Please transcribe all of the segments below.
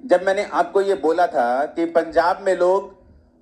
जब मैंने आपको ये बोला था कि पंजाब में लोग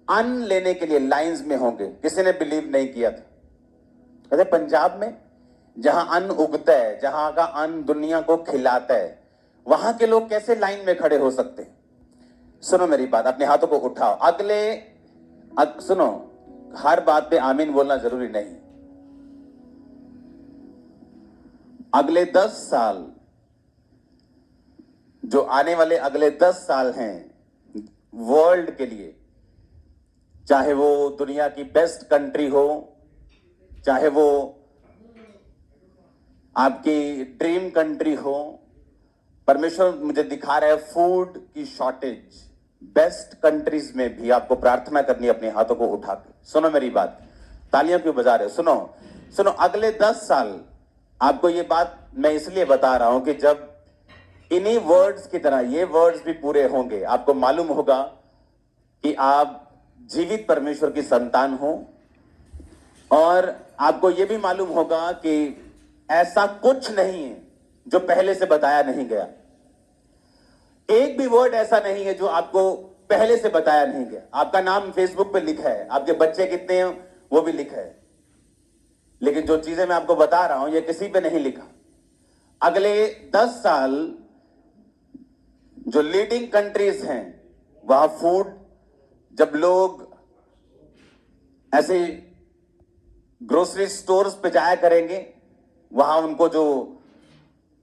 अन्न लेने के लिए लाइंस में होंगे, किसी ने बिलीव नहीं किया था। कहते पंजाब में जहां अन्न उगता है, जहां का अन्न दुनिया को खिलाता है, वहां के लोग कैसे लाइन में खड़े हो सकते हैं? सुनो मेरी बात, अपने हाथों को उठाओ। सुनो, हर बात पे आमीन बोलना जरूरी नहीं। अगले 10 साल, जो आने वाले अगले 10 साल हैं वर्ल्ड के लिए, चाहे वो दुनिया की बेस्ट कंट्री हो, चाहे वो आपकी ड्रीम कंट्री हो, परमेश्वर मुझे दिखा रहा है फूड की शॉर्टेज बेस्ट कंट्रीज में भी आपको प्रार्थना करनी है अपने हाथों को उठा के। सुनो मेरी बात, तालियां क्यों बजा रहे हो? सुनो, अगले 10 साल आपको ये बात मैं इसलिए बता रहा हूं कि जब इन्हीं वर्ड्स की तरह ये वर्ड्स भी पूरे होंगे, आपको मालूम होगा कि आप जीवित परमेश्वर की संतान हो, और आपको यह भी मालूम होगा कि ऐसा कुछ नहीं है जो पहले से बताया नहीं गया। एक भी वर्ड ऐसा नहीं है जो आपको पहले से बताया नहीं गया। आपका नाम फेसबुक पे लिखा है, आपके बच्चे कितने हैं वो भी लिखा है, लेकिन जो चीजें मैं आपको बता रहा हूं ये किसी पे नहीं लिखा। अगले 10 साल जो लीडिंग कंट्रीज हैं वहां फूड, जब लोग ऐसे ग्रोसरी स्टोर्स पे जाया करेंगे, वहां उनको जो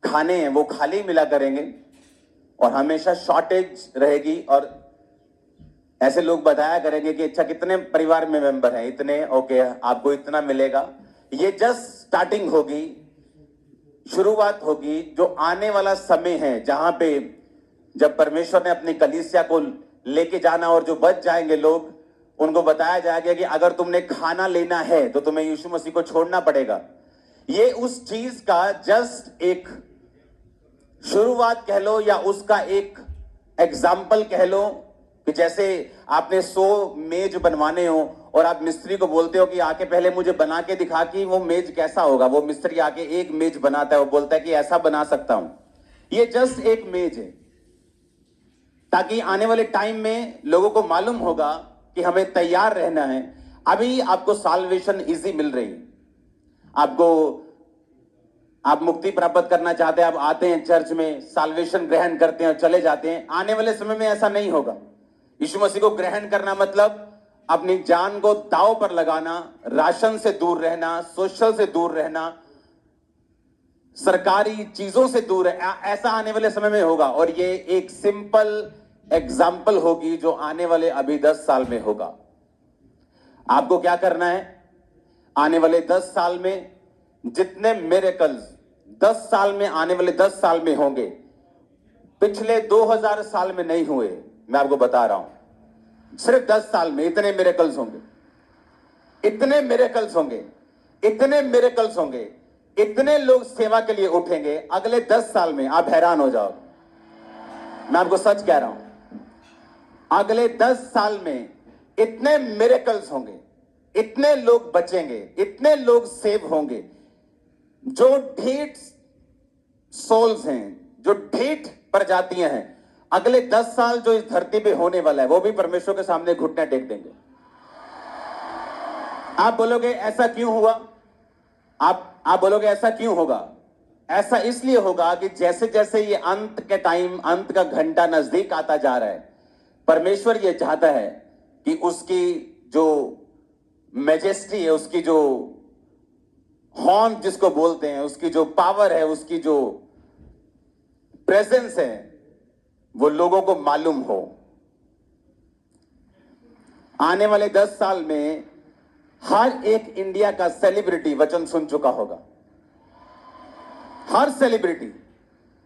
खाने हैं वो खाली मिला करेंगे और हमेशा शॉर्टेज रहेगी, और ऐसे लोग बताया करेंगे कि अच्छा कितने परिवार में मेंबर हैं, इतने, ओके आपको इतना मिलेगा। ये जस्ट स्टार्टिंग होगी, शुरुआत होगी। जो आने वाला समय है जहां पे जब परमेश्वर ने अपनी कलीसिया को लेके जाना और जो बच जाएंगे लोग, उनको बताया जाएगा कि अगर तुमने खाना लेना है तो तुम्हें यीशु मसीह को छोड़ना पड़ेगा। ये उस चीज का जस्ट एक शुरुआत कह लो, या उसका एक एग्जाम्पल कह लो, कि जैसे आपने 100 मेज बनवाने हो और आप मिस्त्री को बोलते हो कि आके पहले मुझे बना के दिखा कि वो मेज कैसा होगा। वो मिस्त्री आके एक मेज बनाता है, वो बोलता है कि ऐसा बना सकता हूं। ये जस्ट एक मेज है, ताकि आने वाले टाइम में लोगों को मालूम होगा कि हमें तैयार रहना है। अभी आपको साल्वेशन इजी मिल रही है, आप मुक्ति प्राप्त करना चाहते हैं, आप आते हैं चर्च में, साल्वेशन ग्रहण करते हैं और चले जाते हैं। आने वाले समय में ऐसा नहीं होगा। यीशु मसीह को ग्रहण करना मतलब अपनी जान को दांव पर लगाना, राशन से दूर रहना, सोशल से दूर रहना, सरकारी चीजों से दूर है। ऐसा आने वाले समय में होगा, और ये एक सिंपल एग्जाम्पल होगी जो आने वाले अभी 10 साल में होगा। आपको क्या करना है? आने वाले 10 साल में जितने मिरेकल्स 10 साल में, आने वाले 10 साल में होंगे, पिछले 2000 साल में नहीं हुए। मैं आपको बता रहा हूं, सिर्फ 10 साल में इतने मिरेकल्स होंगे, इतने मिरेकल्स होंगे, इतने मिरेकल्स होंगे, इतने लोग सेवा के लिए उठेंगे अगले 10 साल में, आप हैरान हो जाओगे। मैं आपको सच कह रहा हूं, अगले 10 साल में इतने मिरेकल्स होंगे, इतने लोग बचेंगे, इतने लोग सेव होंगे। जो ढीठ सोल्स हैं, जो ढीठ प्रजातियां हैं, अगले 10 साल जो इस धरती पे होने वाला है, वो भी परमेश्वर के सामने घुटने टेक देंगे। आप बोलोगे ऐसा क्यों हुआ? आप बोलोगे ऐसा क्यों होगा? ऐसा इसलिए होगा कि जैसे जैसे ये अंत के टाइम, अंत का घंटा नजदीक आता जा रहा है, परमेश्वर ये चाहता है कि उसकी जो मैजेस्टी है, उसकी जो हॉर्न जिसको बोलते हैं, उसकी जो पावर है, उसकी जो प्रेजेंस है, वो लोगों को मालूम हो। आने वाले 10 साल में हर एक इंडिया का सेलिब्रिटी वचन सुन चुका होगा। हर सेलिब्रिटी,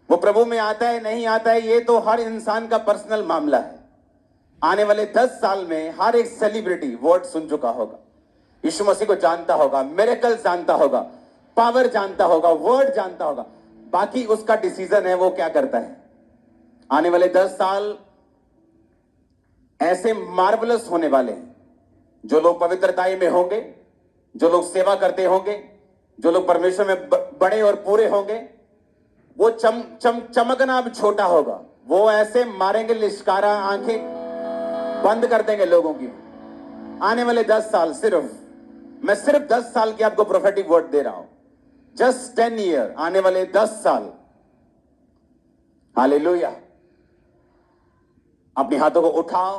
वो प्रभु में आता है नहीं आता है ये तो हर इंसान का पर्सनल मामला है। आने वाले 10 साल में हर एक सेलिब्रिटी वर्ड सुन चुका होगा, यीशु मसीह को जानता होगा, मिरेकल जानता होगा, पावर जानता होगा, वर्ड जानता होगा। बाकी उसका डिसीजन है वो क्या करता है। आने वाले 10 साल ऐसे मार्वलस होने वाले हैं। जो लोग पवित्रताई में होंगे, जो लोग सेवा करते होंगे, जो लोग परमेश्वर में बड़े और पूरे होंगे, वो चमकना अब छोटा होगा। वो ऐसे मारेंगे लिश्कारा, आंखें बंद कर देंगे लोगों की। आने वाले 10 साल मैं सिर्फ 10 साल की आपको प्रोफेटिक वर्ड दे रहा हूं। जस्ट 10 ईयर, आने वाले 10 साल। हालेलुया। अपने हाथों को उठाओ।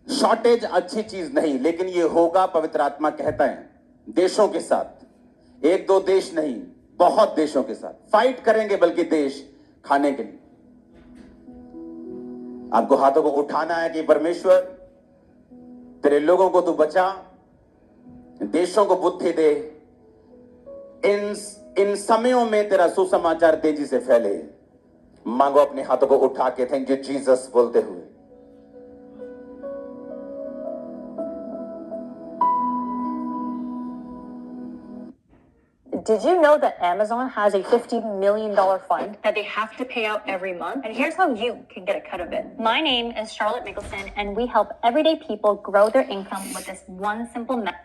शॉर्टेज अच्छी चीज नहीं, लेकिन ये होगा, पवित्र आत्मा कहता है, देशों के साथ। एक दो देश नहीं, बहुत देशों के साथ फाइट करेंगे, बल्कि देश खाने के लिए। आपको हाथों को उठाना है कि परमेश्वर, तेरे लोगों को तू बचा, देशों को बुद्धि दे। इन समयों में तेरा सुसमाचार तेजी से फैले। मांगो अपने हाथों को उठा के थैंक यू जीसस बोलते हुए। Did you know that Amazon has a $50 million fund that they have to pay out every month? And here's how you can get a cut of it. My name is Charlotte Mickelson, and we help everyday people grow their income with this one simple method.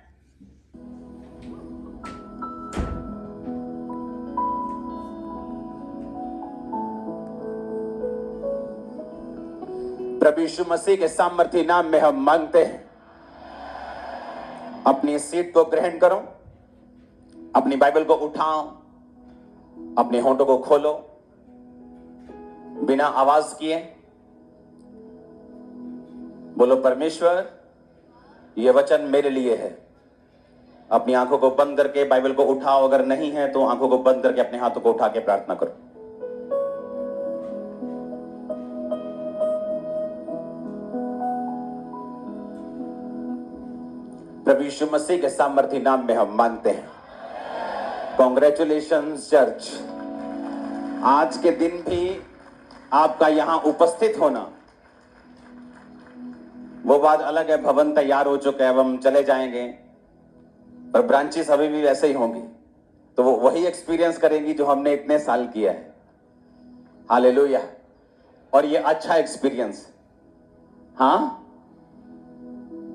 प्रभु यीशु मसीह के सामर्थी नाम में हम मांगते हैं। अपनी seat को ग्रहण करो, अपनी बाइबल को उठाओ, अपने होंठों को खोलो, बिना आवाज किए बोलो, परमेश्वर यह वचन मेरे लिए है। अपनी आंखों को बंद करके बाइबल को उठाओ, अगर नहीं है तो आंखों को बंद करके अपने हाथों को उठा के प्रार्थना करो। प्रभु यीशु मसीह के सामर्थी नाम में हम मांगते हैं। Congratulations church. आज के दिन भी आपका यहां उपस्थित होना, वो बात अलग है, भवन तैयार हो चुका है, अब हम चले जाएंगे, पर ब्रांचेस अभी भी वैसे ही होंगी, तो वो वही एक्सपीरियंस करेंगी जो हमने इतने साल किया है। हालेलुया। और ये अच्छा एक्सपीरियंस, हाँ,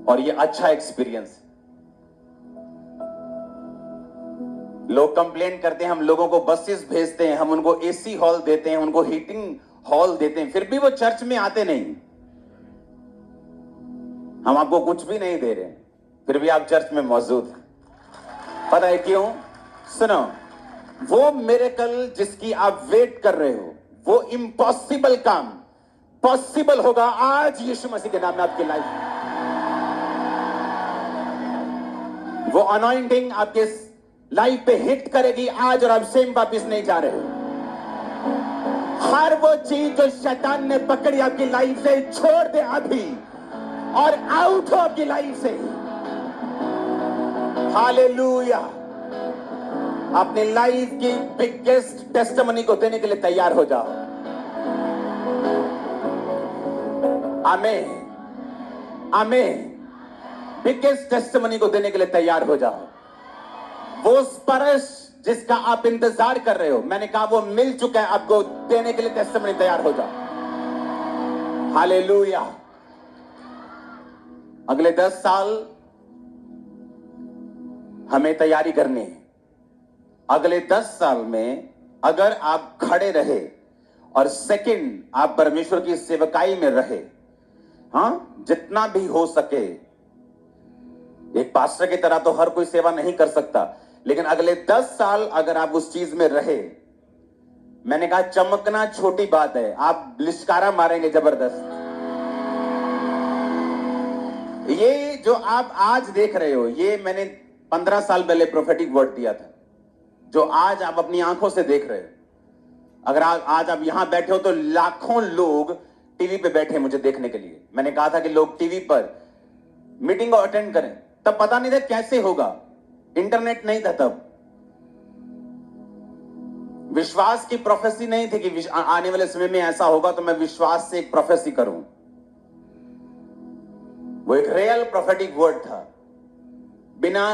और ये अच्छा एक्सपीरियंस। लोग कंप्लेन करते हैं, हम लोगों को बसेस भेजते हैं, हम उनको एसी हॉल देते हैं, उनको हीटिंग हॉल देते हैं, फिर भी वो चर्च में आते नहीं। हम आपको कुछ भी नहीं दे रहे, फिर भी आप चर्च में मौजूद हैं। पता है क्यों? सुनो, वो मिरेकल जिसकी आप वेट कर रहे हो, वो इम्पॉसिबल काम पॉसिबल होगा आज यीशु मसीह के नाम में आपकी लाइफ में। वो अनॉइंटिंग आपके लाइफ पे हिट करेगी आज, और आप सेम वापिस नहीं जा रहे हो। हर वो चीज जो शैतान ने पकड़ी आपकी लाइफ से, छोड़ दे अभी और आउट हो आपकी लाइफ से। हालेलुया। अपनी लाइफ की बिगेस्ट टेस्टिमनी को देने के लिए तैयार हो जाओ। आमीन, आमीन। बिगेस्ट टेस्टिमनी को देने के लिए तैयार हो जाओ। वो स्पर्श जिसका आप इंतजार कर रहे हो, मैंने कहा वो मिल चुका है, आपको देने के लिए टेस्टिमनी तैयार हो जाओ। हालेलुया। अगले 10 साल हमें तैयारी करनी है। अगले 10 साल में अगर आप खड़े रहे और सेकंड आप परमेश्वर की सेवकाई में रहे, हाँ, जितना भी हो सके। एक पास्टर की तरह तो हर कोई सेवा नहीं कर सकता, लेकिन अगले 10 साल अगर आप उस चीज में रहे, मैंने कहा चमकना छोटी बात है, आप लिश्कारा मारेंगे जबरदस्त। ये जो आप आज देख रहे हो, ये मैंने 15 साल पहले प्रोफेटिक वर्ड दिया था, जो आज आप अपनी आंखों से देख रहे हो। अगर आज आप यहां बैठे हो तो लाखों लोग टीवी पे बैठे मुझे देखने के लिए। मैंने कहा था कि लोग टीवी पर मीटिंग को अटेंड करें, तब पता नहीं था कैसे होगा, इंटरनेट नहीं था तब, विश्वास की प्रोफेसी नहीं थी कि आने वाले समय में ऐसा होगा, तो मैं विश्वास से एक प्रोफेसी करूं। वो एक रियल प्रोफेटिक वर्ड था, बिना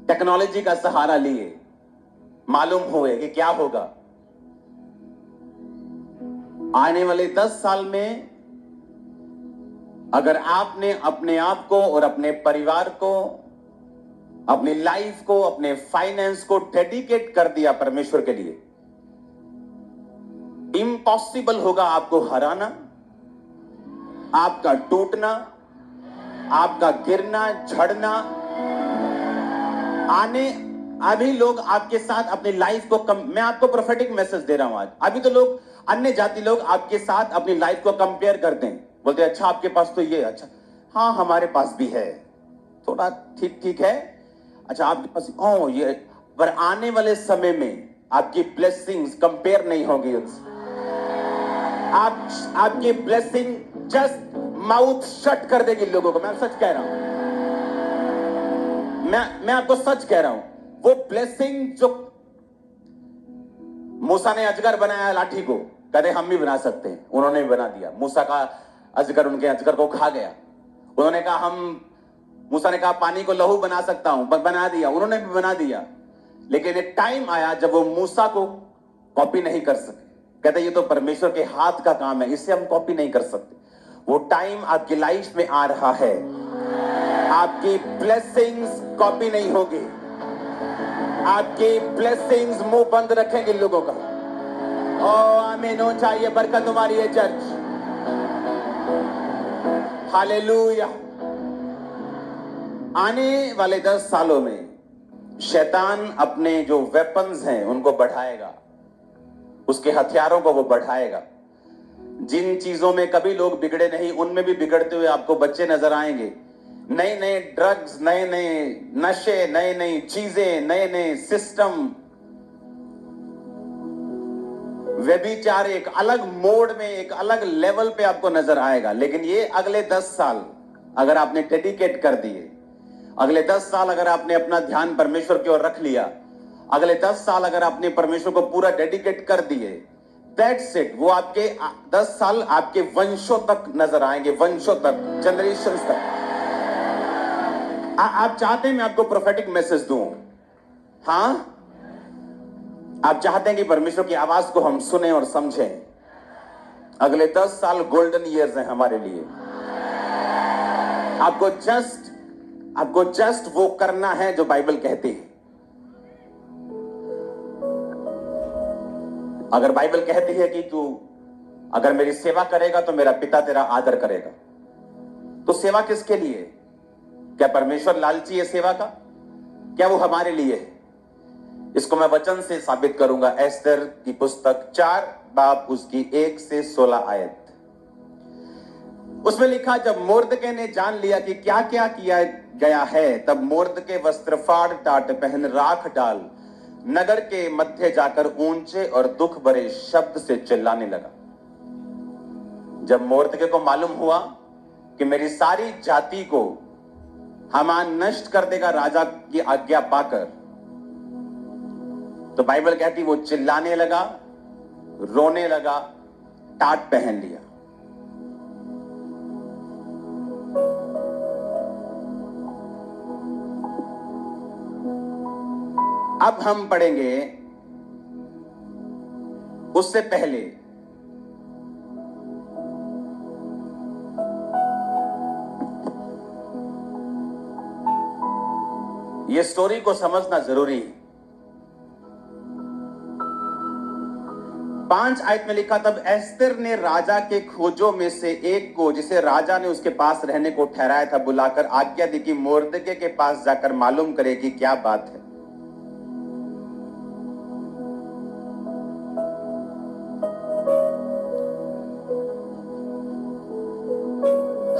टेक्नोलॉजी का सहारा लिए मालूम हुए कि क्या होगा। आने वाले 10 साल में अगर आपने अपने आप को और अपने परिवार को, अपनी लाइफ को, अपने फाइनेंस को डेडिकेट कर दिया परमेश्वर के लिए, इम्पॉसिबल होगा आपको हराना, आपका टूटना, आपका गिरना, झड़ना। अभी लोग आपके साथ अपनी लाइफ को मैं आपको प्रोफेटिक मैसेज दे रहा हूं आज। अभी तो लोग, अन्य जाति लोग आपके साथ अपनी लाइफ को कंपेयर करते हैं, बोलते हैं अच्छा आपके पास तो ये, अच्छा हाँ हमारे पास भी है, थोड़ा ठीक ठीक है, अच्छा आपके पास ओ ये। पर आने वाले समय में आपकी ब्लेसिंग्स कंपेयर नहीं होगी उससे। आपकी ब्लेसिंग जस्ट माउथ शट कर देगी लोगों को। मैं सच कह रहा हूं, मैं आपको सच कह रहा हूं। वो ब्लेसिंग जो मूसा ने अजगर बनाया लाठी को, कहते हम भी बना सकते हैं, उन्होंने भी बना दिया। मूसा का अजगर उनके अजगर को खा गया। उन्होंने कहा मूसा ने कहा पानी को लहू बना सकता हूं, बना दिया, उन्होंने भी बना दिया। लेकिन एक टाइम आया जब वो मूसा को कॉपी नहीं कर सके। कहते ये तो परमेश्वर के हाथ का काम है, इससे हम कॉपी नहीं कर सकते। वो टाइम आपकी लाइफ में आ रहा है, आपकी ब्लेसिंग्स कॉपी नहीं होगी, आपकी ब्लेसिंग्स मुंह बंद रखेंगे लोगों का। ओ आमीन हो चाहिए, बरकत तुम्हारी है चर्च। हालेलुया। आने वाले 10 सालों में शैतान अपने जो वेपन्स हैं उनको बढ़ाएगा, उसके हथियारों को वो बढ़ाएगा। जिन चीजों में कभी लोग बिगड़े नहीं, उनमें भी बिगड़ते हुए आपको बच्चे नजर आएंगे। नए नए ड्रग्स, नए नए नशे, नए नई चीजें, नए नए सिस्टम, व्यभिचार एक अलग मोड में, एक अलग लेवल पे आपको नजर आएगा। लेकिन ये अगले 10 साल अगर आपने डेडिकेट कर दिए, अगले 10 साल अगर आपने अपना ध्यान परमेश्वर की ओर रख लिया, अगले 10 साल अगर आपने परमेश्वर को पूरा डेडिकेट कर दिए, दैट्स इट। वो आपके 10 साल आपके वंशों तक नजर आएंगे, वंशों तक, जनरेशंस तक। आप चाहते हैं मैं आपको प्रोफेटिक मैसेज दूं? हां, आप चाहते हैं कि परमेश्वर की आवाज को हम सुने और समझें। अगले 10 साल गोल्डन ईयर्स हैं हमारे लिए। आपको जस्ट वो करना है जो बाइबल कहती है। अगर बाइबल कहती है कि तू अगर मेरी सेवा करेगा तो मेरा पिता तेरा आदर करेगा, तो सेवा किसके लिए? क्या परमेश्वर लालची है सेवा का? क्या वो हमारे लिए है? इसको मैं वचन से साबित करूंगा। एस्तर की पुस्तक 4 बाब उसकी 1 से 16 आयत। उसमें लिखा, जब मोर्दके ने जान लिया कि क्या क्या किया गया है, तब मोर्दके वस्त्र फाड़ टाट पहन राख डाल नगर के मध्य जाकर ऊंचे और दुख भरे शब्द से चिल्लाने लगा। जब मोर्दके को मालूम हुआ कि मेरी सारी जाति को हामान नष्ट कर देगा राजा की आज्ञा पाकर, तो बाइबल कहती वो चिल्लाने लगा, रोने लगा, टाट पहन लिया। अब हम पढ़ेंगे उससे पहले ये स्टोरी को समझना जरूरी है। 5 आयत में लिखा, तब एस्तर ने राजा के खोजों में से एक को, जिसे राजा ने उसके पास रहने को ठहराया था, बुलाकर आज्ञा दी कि मोर्दके के पास जाकर मालूम करे कि क्या बात है।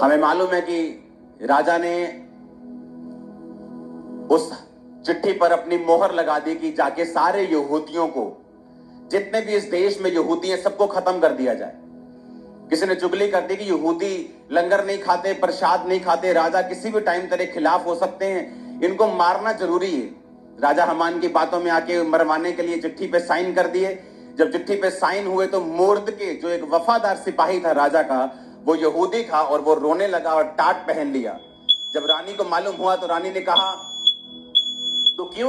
हमें मालूम है कि राजा ने उस चिट्ठी पर अपनी मोहर लगा दी कि जाके सारे यहूदियों को, जितने भी इस देश में यहूदी हैं, सबको खत्म कर दिया जाए। किसी ने चुगली कर दी कि यहूदी लंगर नहीं खाते, प्रसाद नहीं खाते, राजा किसी भी टाइम तेरे खिलाफ हो सकते हैं, इनको मारना जरूरी है। राजा हामान की बातों में आके मरवाने के लिए चिट्ठी पे साइन कर दिए। जब चिट्ठी पे साइन हुए तो मोर्दके, जो एक वफादार सिपाही था राजा का, वो यहूदी था और वो रोने लगा और टाट पहन लिया। जब रानी को मालूम हुआ तो रानी ने कहा, तो क्यों